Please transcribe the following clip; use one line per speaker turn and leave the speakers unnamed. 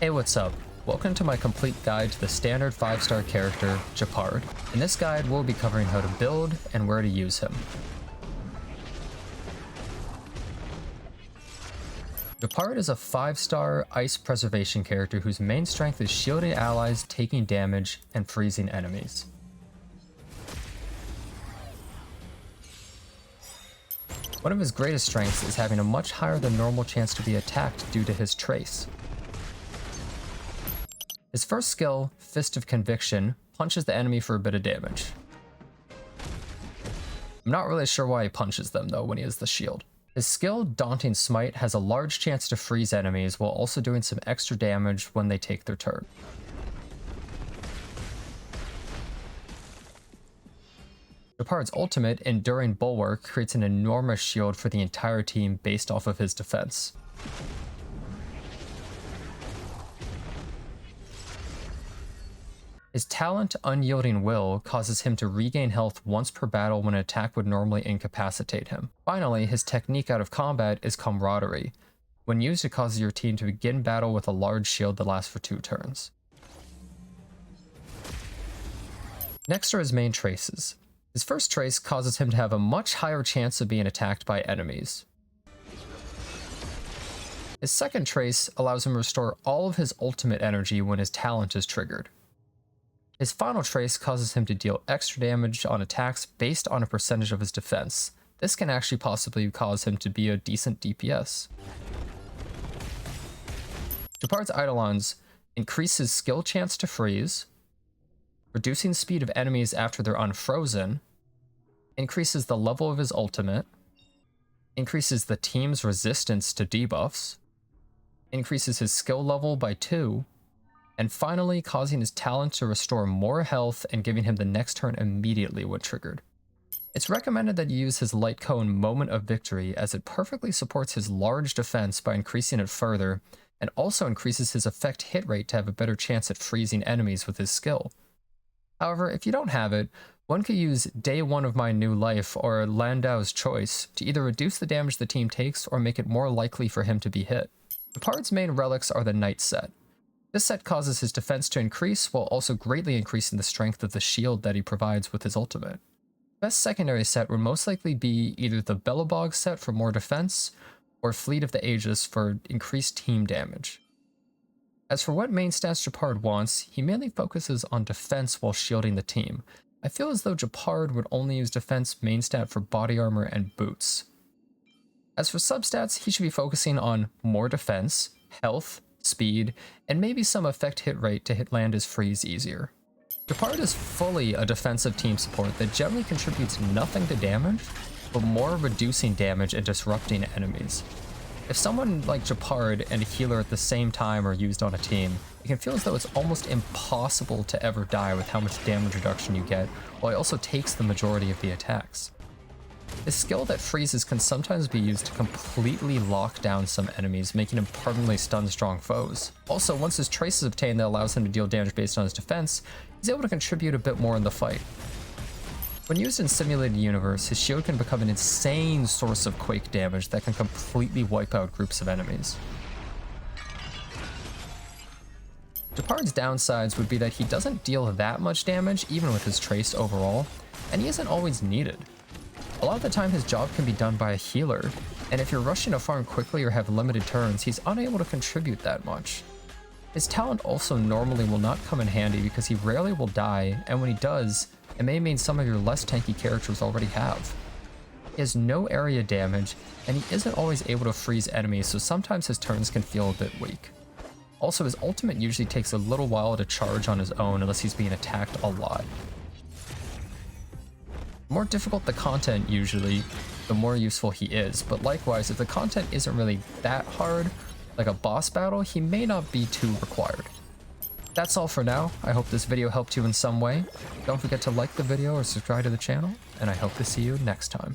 Hey, what's up? Welcome to my complete guide to the standard 5-star character, Gepard. In this guide, we'll be covering how to build and where to use him. Gepard is a 5-star ice preservation character whose main strength is shielding allies, taking damage, and freezing enemies. One of his greatest strengths is having a much higher than normal chance to be attacked due to his trace. His first skill, Fist of Conviction, punches the enemy for a bit of damage. I'm not really sure why he punches them though when he has the shield. His skill, Daunting Smite, has a large chance to freeze enemies while also doing some extra damage when they take their turn. Gepard's ultimate, Enduring Bulwark, creates an enormous shield for the entire team based off of his defense. His talent, Unyielding Will, causes him to regain health once per battle when an attack would normally incapacitate him. Finally, his technique out of combat is Camaraderie. When used, it causes your team to begin battle with a large shield that lasts for 2 turns. Next are his main traces. His first trace causes him to have a much higher chance of being attacked by enemies. His second trace allows him to restore all of his ultimate energy when his talent is triggered. His final trace causes him to deal extra damage on attacks based on a percentage of his defense. This can actually possibly cause him to be a decent DPS. Gepard's eidolons increase his skill chance to freeze, reducing the speed of enemies after they're unfrozen, increases the level of his ultimate, increases the team's resistance to debuffs, increases his skill level by 2, and finally causing his talent to restore more health and giving him the next turn immediately when triggered. It's recommended that you use his light cone Moment of Victory as it perfectly supports his large defense by increasing it further, and also increases his effect hit rate to have a better chance at freezing enemies with his skill. However, if you don't have it, one could use Day 1 of My New Life or Landau's Choice to either reduce the damage the team takes or make it more likely for him to be hit. Gepard's main relics are the Knight set. This set causes his defense to increase while also greatly increasing the strength of the shield that he provides with his ultimate. Best secondary set would most likely be either the Belobog set for more defense or Fleet of the Aegis for increased team damage. As for what main stats Gepard wants, he mainly focuses on defense while shielding the team. I feel as though Gepard would only use defense main stat for body armor and boots. As for substats, he should be focusing on more defense, health, speed, and maybe some effect hit rate to land his freeze easier. Gepard is fully a defensive team support that generally contributes nothing to damage, but more reducing damage and disrupting enemies. If someone like Gepard and a healer at the same time are used on a team, it can feel as though it's almost impossible to ever die with how much damage reduction you get, while it also takes the majority of the attacks. His skill that freezes can sometimes be used to completely lock down some enemies, making him permanently stun strong foes. Also, once his trace is obtained that allows him to deal damage based on his defense, he's able to contribute a bit more in the fight. When used in Simulated Universe, his shield can become an insane source of quake damage that can completely wipe out groups of enemies. Gepard's downsides would be that he doesn't deal that much damage even with his trace overall, and he isn't always needed. A lot of the time his job can be done by a healer, and if you're rushing a farm quickly or have limited turns, he's unable to contribute that much. His talent also normally will not come in handy because he rarely will die, and when he does, it may mean some of your less tanky characters already have. He has no area damage, and he isn't always able to freeze enemies, so sometimes his turns can feel a bit weak. Also, his ultimate usually takes a little while to charge on his own unless he's being attacked a lot. The more difficult the content usually, the more useful he is, but likewise, if the content isn't really that hard, like a boss battle, he may not be too required. That's all for now. I hope this video helped you in some way. Don't forget to like the video or subscribe to the channel, and I hope to see you next time.